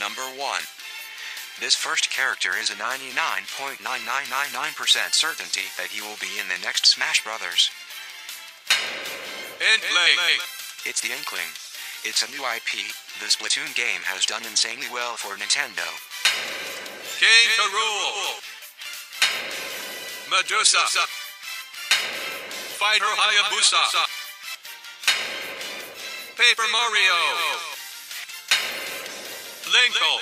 Number 1. This first character is a 99.9999% certainty that he will be in the next Smash Brothers. Inkling! It's the Inkling. It's a new IP. The Splatoon game has done insanely well for Nintendo. King K. Rool! Medusa! Fighter Hayabusa! Paper Mario! Linkle!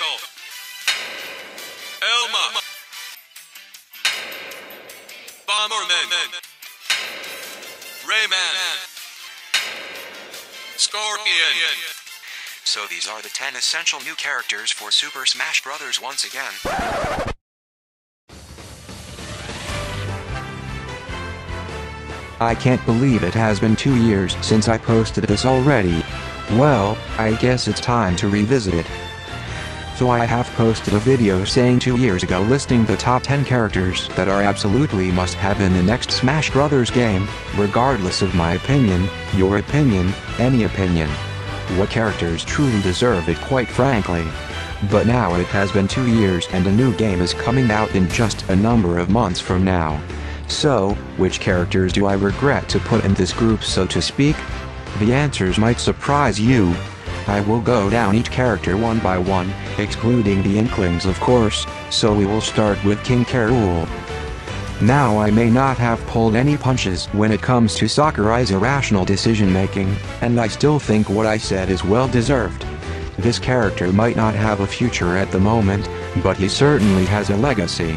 Elma! Bomberman! Rayman! Scorpion! So these are the 10 essential new characters for Super Smash Bros. Once again. I can't believe it has been 2 years since I posted this already. Well, I guess it's time to revisit it. So I have posted a video saying 2 years ago listing the top 10 characters that are absolutely must-have in the next Smash Bros. Game, regardless of my opinion, your opinion, any opinion. What characters truly deserve it, quite frankly. But now it has been 2 years and a new game is coming out in just a number of months from now. So, which characters do I regret to put in this group, so to speak? The answers might surprise you. I will go down each character one by one, excluding the Inklings of course, so we will start with King K. Rool. Now I may not have pulled any punches when it comes to Sakurai's irrational decision-making, and I still think what I said is well deserved. This character might not have a future at the moment, but he certainly has a legacy.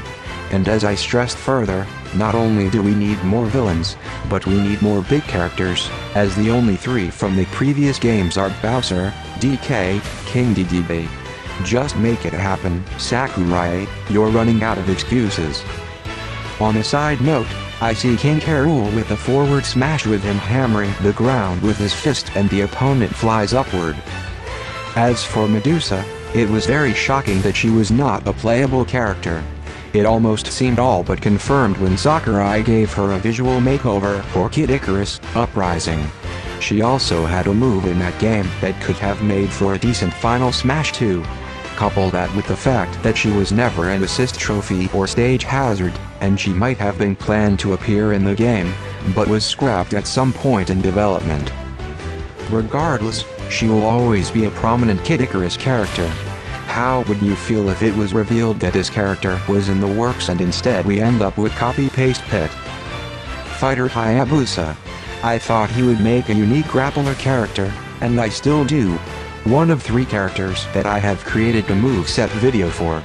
And as I stressed further, not only do we need more villains, but we need more big characters, as the only 3 from the previous games are Bowser, DK, King Dedede. Just make it happen, Sakurai, you're running out of excuses. On a side note, I see King K. Rool with a forward smash with him hammering the ground with his fist and the opponent flies upward. As for Medusa, it was very shocking that she was not a playable character. It almost seemed all but confirmed when Sakurai gave her a visual makeover for Kid Icarus Uprising. She also had a move in that game that could have made for a decent Final Smash 2. Couple that with the fact that she was never an assist trophy or stage hazard, and she might have been planned to appear in the game, but was scrapped at some point in development. Regardless, she will always be a prominent Kid Icarus character. How would you feel if it was revealed that this character was in the works and instead we end up with copy-paste Pit? Fighter Hayabusa. I thought he would make a unique grappler character, and I still do. One of 3 characters that I have created a moveset video for.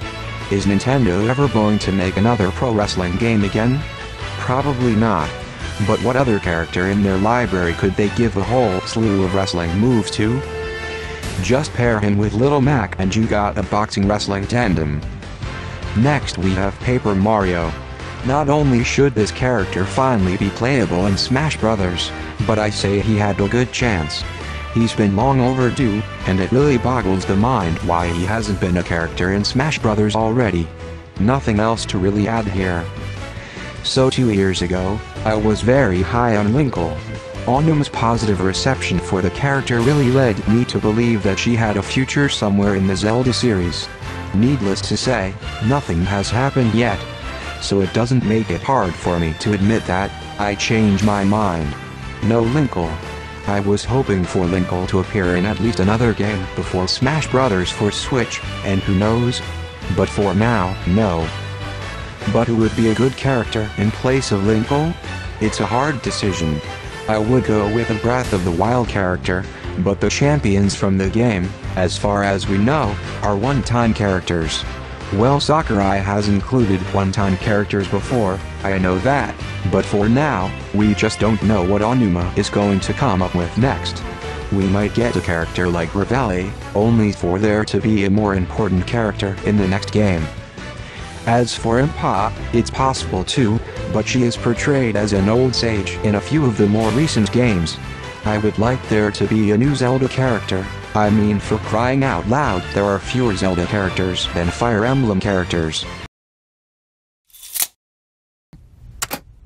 Is Nintendo ever going to make another pro wrestling game again? Probably not. But what other character in their library could they give a whole slew of wrestling moves to? Just pair him with Little Mac and you got a boxing wrestling tandem. Next we have Paper Mario. Not only should this character finally be playable in Smash Bros., but I say he had a good chance. He's been long overdue, and it really boggles the mind why he hasn't been a character in Smash Bros. Already. Nothing else to really add here. So 2 years ago, I was very high on Linkle. Onuma's positive reception for the character really led me to believe that she had a future somewhere in the Zelda series. Needless to say, nothing has happened yet. So it doesn't make it hard for me to admit that I changed my mind. No Linkle. I was hoping for Linkle to appear in at least another game before Smash Bros. For Switch, and who knows? But for now, no. But who would be a good character in place of Linkle? It's a hard decision. I would go with a Breath of the Wild character, but the champions from the game, as far as we know, are one-time characters. Well, Sakurai has included one-time characters before, I know that, but for now, we just don't know what Onuma is going to come up with next. We might get a character like Revali, only for there to be a more important character in the next game. As for Impa, it's possible too, but she is portrayed as an old sage in a few of the more recent games. I would like there to be a new Zelda character. I mean, for crying out loud, there are fewer Zelda characters than Fire Emblem characters.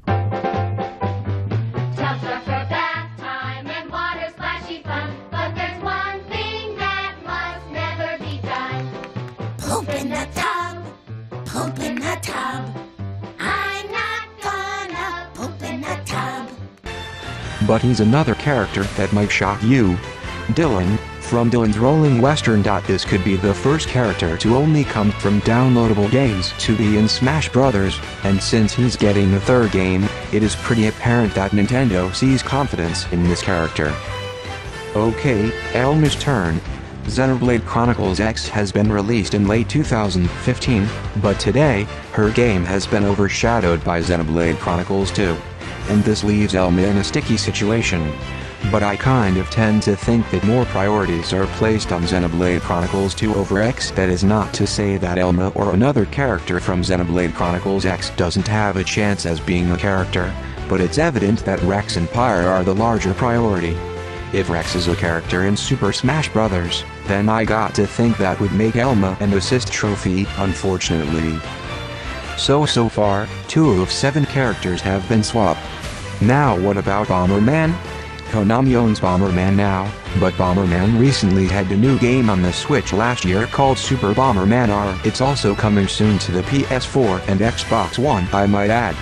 Tubs are for bath time and water splashy fun, but there's one thing that must never be done. poop in the tub. Poop in the tub. I'm not gonna poop in the tub. But he's another character that might shock you. Dylan, from Dylan's Rolling Western. This could be the first character to only come from downloadable games to be in Smash Bros., and since he's getting a third game, it is pretty apparent that Nintendo sees confidence in this character. Okay, Elma's turn. Xenoblade Chronicles X has been released in late 2015, but today, her game has been overshadowed by Xenoblade Chronicles 2. And this leaves Elma in a sticky situation. But I kind of tend to think that more priorities are placed on Xenoblade Chronicles 2 over X. That is not to say that Elma or another character from Xenoblade Chronicles X doesn't have a chance as being a character, but it's evident that Rex and Pyre are the larger priority. If Rex is a character in Super Smash Bros., then I got to think that would make Elma an assist trophy, unfortunately. So far, 2 of 7 characters have been swapped. Now what about Bomberman? Konami owns Bomberman now, but Bomberman recently had a new game on the Switch last year called Super Bomberman R. It's also coming soon to the PS4 and Xbox One, I might add.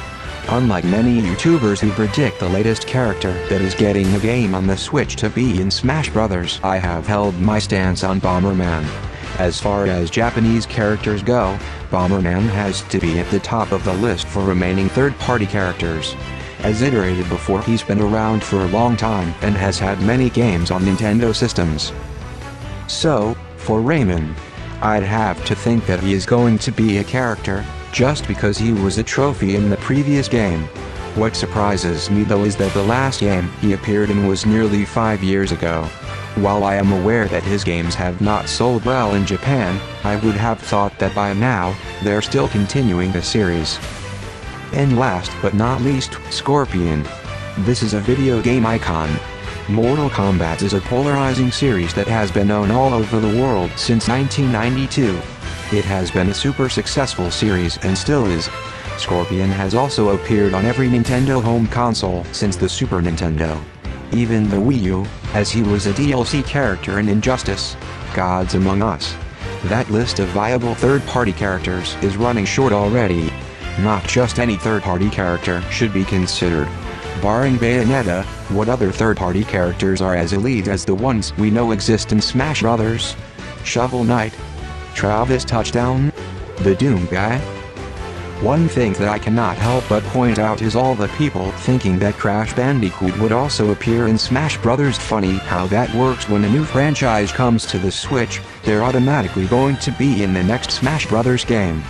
Unlike many YouTubers who predict the latest character that is getting a game on the Switch to be in Smash Bros., I have held my stance on Bomberman. As far as Japanese characters go, Bomberman has to be at the top of the list for remaining third-party characters. As iterated before, he's been around for a long time and has had many games on Nintendo systems. So, for Rayman, I'd have to think that he is going to be a character, just because he was a trophy in the previous game. What surprises me though is that the last game he appeared in was nearly 5 years ago. While I am aware that his games have not sold well in Japan, I would have thought that by now, they're still continuing the series. And last but not least, Scorpion. This is a video game icon. Mortal Kombat is a polarizing series that has been known all over the world since 1992. It has been a super successful series and still is. Scorpion has also appeared on every Nintendo home console since the Super Nintendo. Even the Wii U, as he was a DLC character in Injustice: Gods Among Us. That list of viable third-party characters is running short already. Not just any third-party character should be considered. Barring Bayonetta, what other third-party characters are as elite as the ones we know exist in Smash Bros.? Shovel Knight? Travis Touchdown? The Doom guy? One thing that I cannot help but point out is all the people thinking that Crash Bandicoot would also appear in Smash Bros. Funny how that works. When a new franchise comes to the Switch, they're automatically going to be in the next Smash Bros. Game.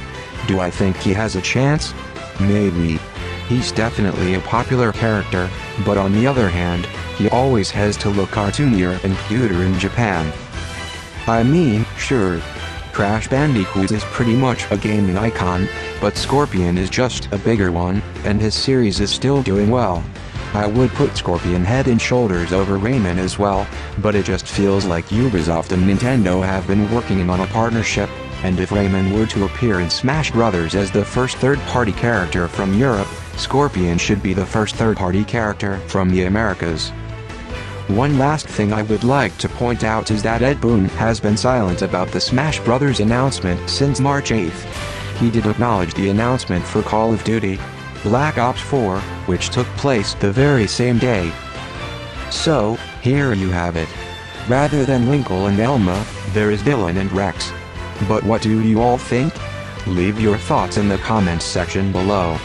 Do I think he has a chance? Maybe. He's definitely a popular character, but on the other hand, he always has to look cartoonier and cuter in Japan. I mean, sure, Crash Bandicoot is pretty much a gaming icon, but Scorpion is just a bigger one, and his series is still doing well. I would put Scorpion head and shoulders over Rayman as well, but it just feels like Ubisoft and Nintendo have been working on a partnership. And if Rayman were to appear in Smash Bros. As the first third-party character from Europe, Scorpion should be the first third-party character from the Americas. One last thing I would like to point out is that Ed Boon has been silent about the Smash Bros. Announcement since March 8th. He did acknowledge the announcement for Call of Duty Black Ops 4, which took place the very same day. So, here you have it. Rather than Linkle and Elma, there is Dylan and Rex. But what do you all think? Leave your thoughts in the comments section below.